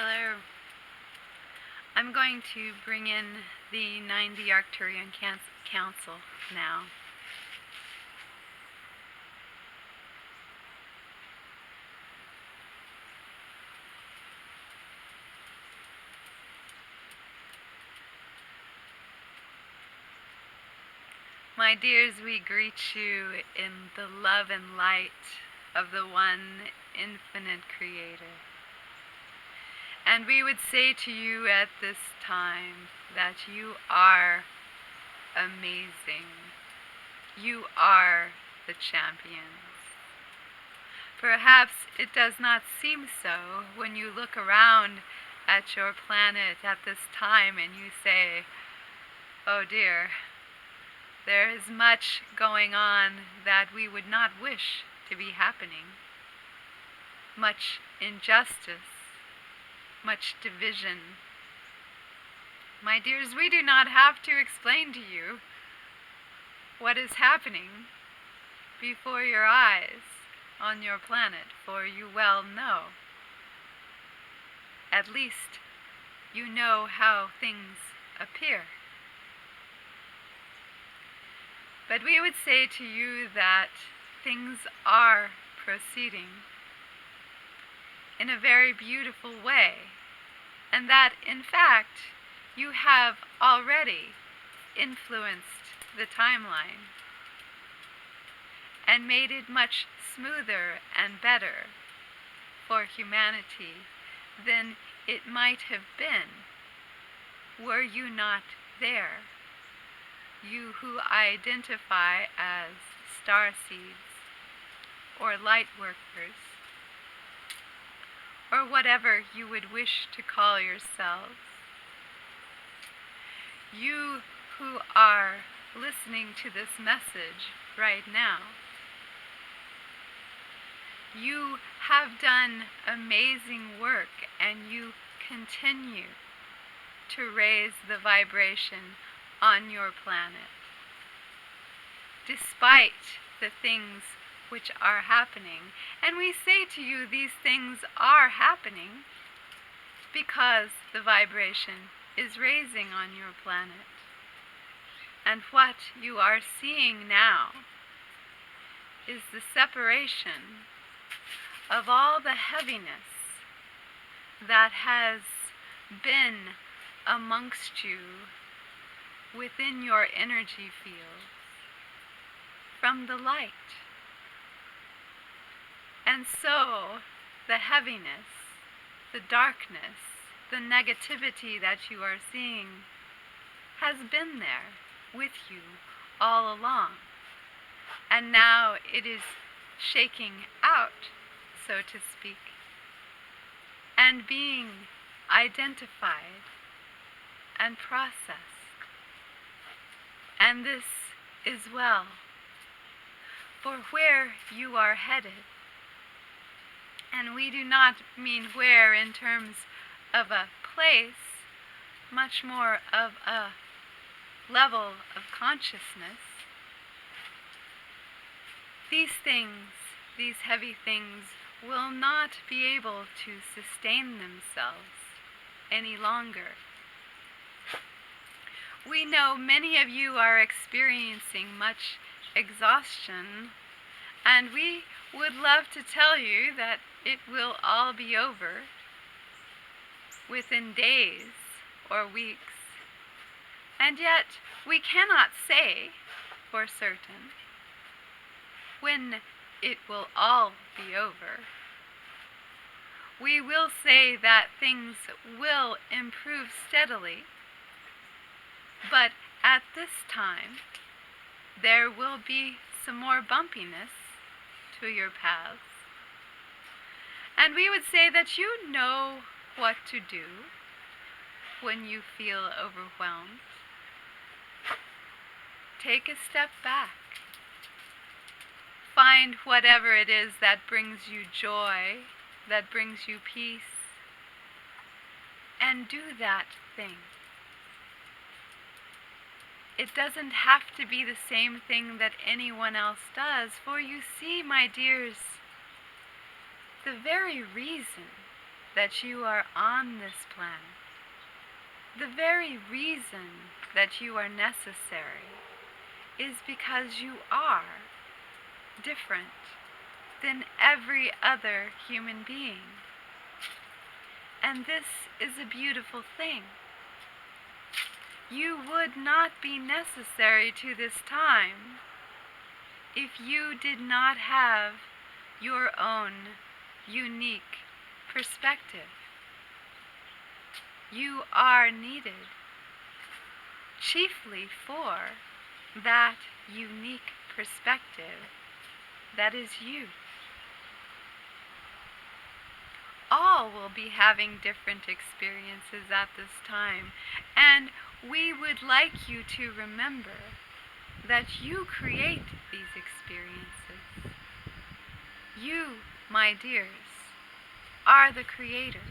Hello. I'm going to bring in the 90 Arcturian Council now. My dears, we greet you in the love and light of the one infinite Creator. And we would say to you at this time that you are amazing. You are the champions. Perhaps it does not seem so when you look around at your planet at this time and you say, oh dear, there is much going on that we would not wish to be happening. Much injustice, much division. My dears, we do not have to explain to you what is happening before your eyes on your planet, for you well know. At least you know how things appear. But we would say to you that things are proceeding in a very beautiful way, and that, in fact, you have already influenced the timeline and made it much smoother and better for humanity than it might have been were you not there. You who identify as starseeds or light workers, or whatever you would wish to call yourselves. You who are listening to this message right now. You have done amazing work, and you continue to raise the vibration on your planet. Despite the things which are happening, and we say to you these things are happening because the vibration is raising on your planet. And what you are seeing now is the separation of all the heaviness that has been amongst you within your energy field from the light. And so the heaviness, the darkness, the negativity that you are seeing has been there with you all along. And now it is shaking out, so to speak, and being identified and processed. And this is well, for where you are headed, and we do not mean where in terms of a place, much more of a level of consciousness. These things, these heavy things, will not be able to sustain themselves any longer. We know many of you are experiencing much exhaustion, and we would love to tell you that it will all be over within days or weeks. And yet we cannot say for certain when it will all be over. We will say that things will improve steadily, but at this time there will be some more bumpiness to your paths. And we would say that you know what to do when you feel overwhelmed. Take a step back. Find whatever it is that brings you joy, that brings you peace, and do that thing. It doesn't have to be the same thing that anyone else does, for you see, my dears, the very reason that you are on this planet, the very reason that you are necessary, is because you are different than every other human being. And this is a beautiful thing. You would not be necessary to this time if you did not have your own unique perspective. You are needed chiefly for that unique perspective that is you. All will be having different experiences at this time, and we would like you to remember that you create these experiences. You, my dears, are the creators.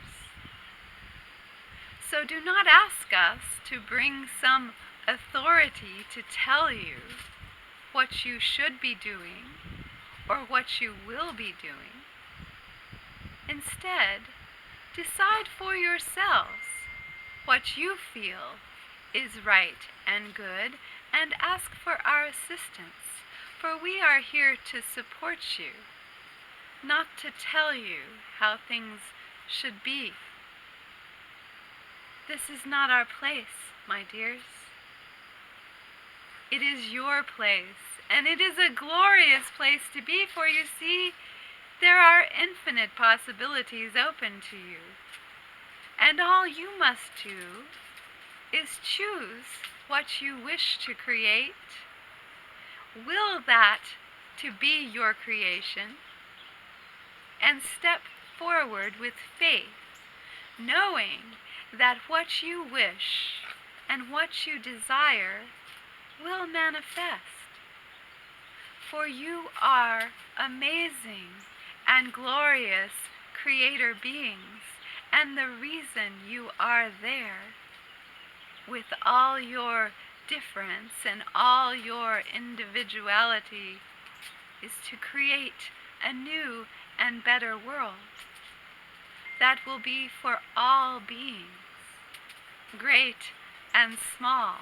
So do not ask us to bring some authority to tell you what you should be doing or what you will be doing. Instead, decide for yourselves what you feel is right and good, and ask for our assistance, for we are here to support you, not to tell you how things should be. This is not our place, my dears. It is your place, and it is a glorious place to be, for you see, there are infinite possibilities open to you. And all you must do is choose what you wish to create, will that to be your creation, and step forward with faith, knowing that what you wish and what you desire will manifest. For you are amazing and glorious creator beings, and the reason you are there, with all your difference and all your individuality, is to create a new and better world that will be for all beings, great and small.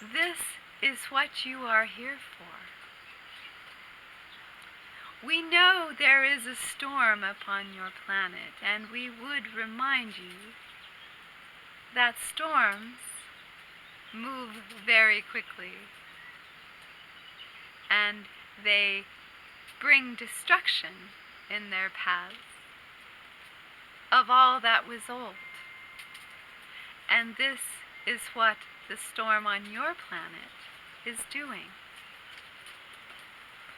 This is what you are here for. We know there is a storm upon your planet, and we would remind you that storms move very quickly, and they bring destruction in their paths of all that was old. And this is what the storm on your planet is doing.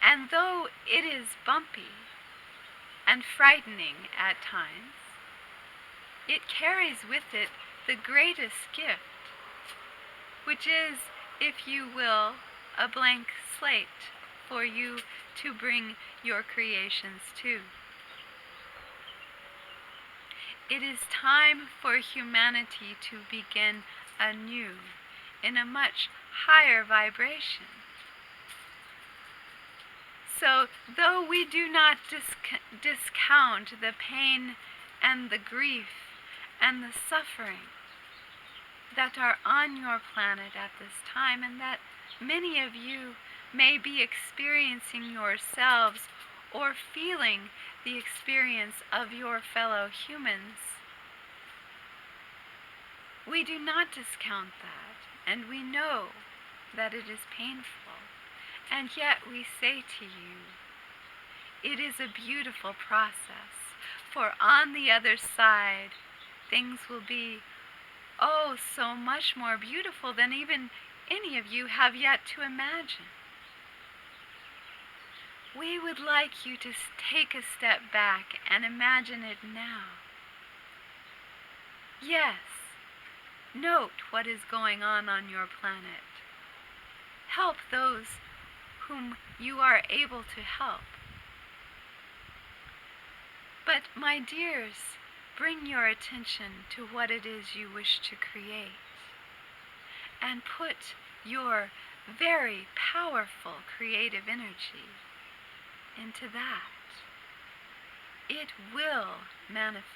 And though it is bumpy and frightening at times, it carries with it the greatest gift, which is, if you will, a blank slate for you to bring your creations to. It is time for humanity to begin anew in a much higher vibration. So, though we do not discount the pain and the grief and the suffering that are on your planet at this time, and that many of you may be experiencing yourselves or feeling the experience of your fellow humans, we do not discount that, and we know that it is painful. And yet we say to you, it is a beautiful process, for on the other side, things will be, oh, so much more beautiful than even any of you have yet to imagine. We would like you to take a step back and imagine it now. Yes, note what is going on your planet. Help those whom you are able to help. But, my dears, bring your attention to what it is you wish to create, and put your very powerful creative energy into that. it will manifest.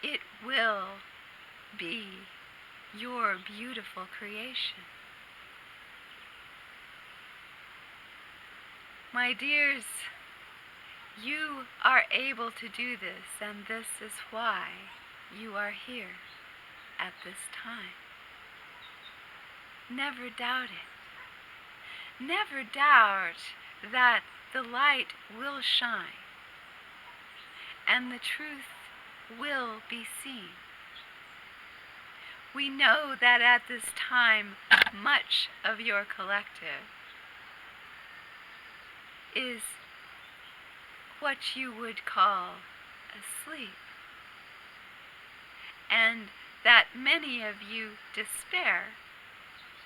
It will be your beautiful creation. My dears, you are able to do this, and this is why you are here at this time. Never doubt it. Never doubt that the light will shine and the truth will be seen. We know that at this time, much of your collective is what you would call asleep, and that many of you despair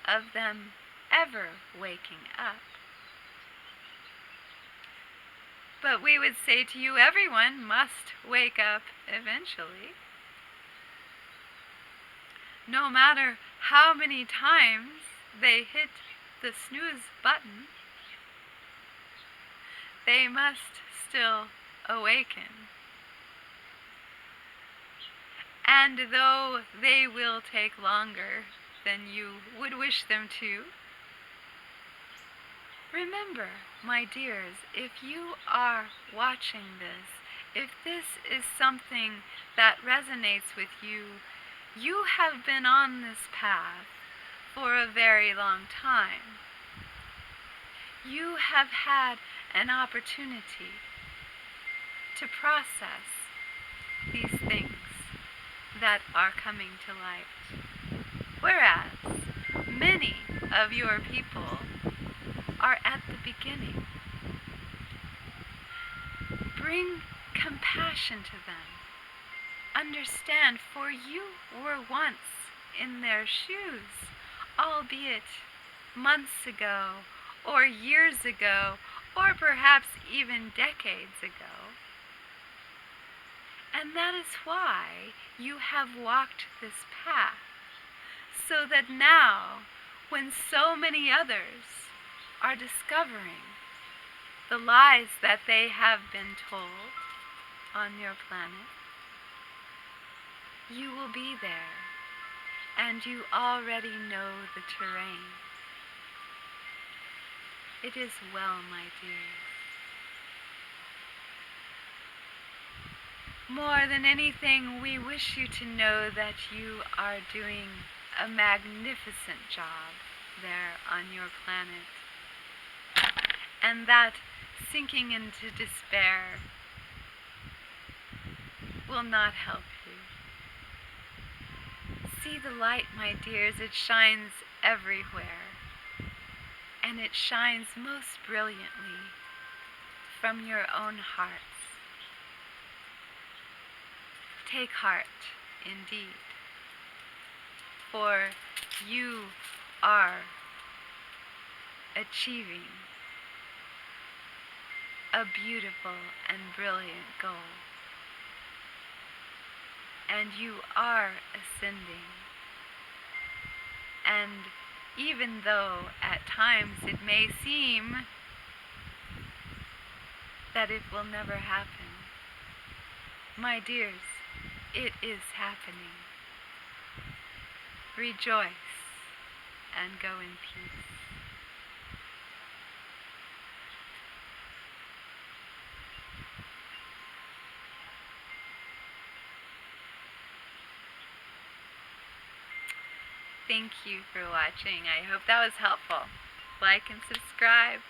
of them ever waking up. But we would say to you, everyone must wake up eventually. No matter how many times they hit the snooze button, they must still awaken. And though they will take longer than you would wish them to, remember, my dears, if you are watching this, if this is something that resonates with you, you have been on this path for a very long time. You have had an opportunity to process these things that are coming to light. Whereas many of your people are at the beginning. Bring compassion to them. Understand, for you were once in their shoes, albeit months ago, or years ago, or perhaps even decades ago. And that is why you have walked this path, so that now, when so many others are discovering the lies that they have been told on your planet, you will be there, and you already know the terrain. It is well, my dears. More than anything, we wish you to know that you are doing a magnificent job there on your planet, and that sinking into despair will not help you. See the light, my dears, it shines everywhere, and it shines most brilliantly from your own hearts. Take heart, indeed, for you are achieving a beautiful and brilliant goal, and you are ascending. And even though at times it may seem that it will never happen, my dears, it is happening. Rejoice and go in peace. Thank you for watching. I hope that was helpful. Like and subscribe.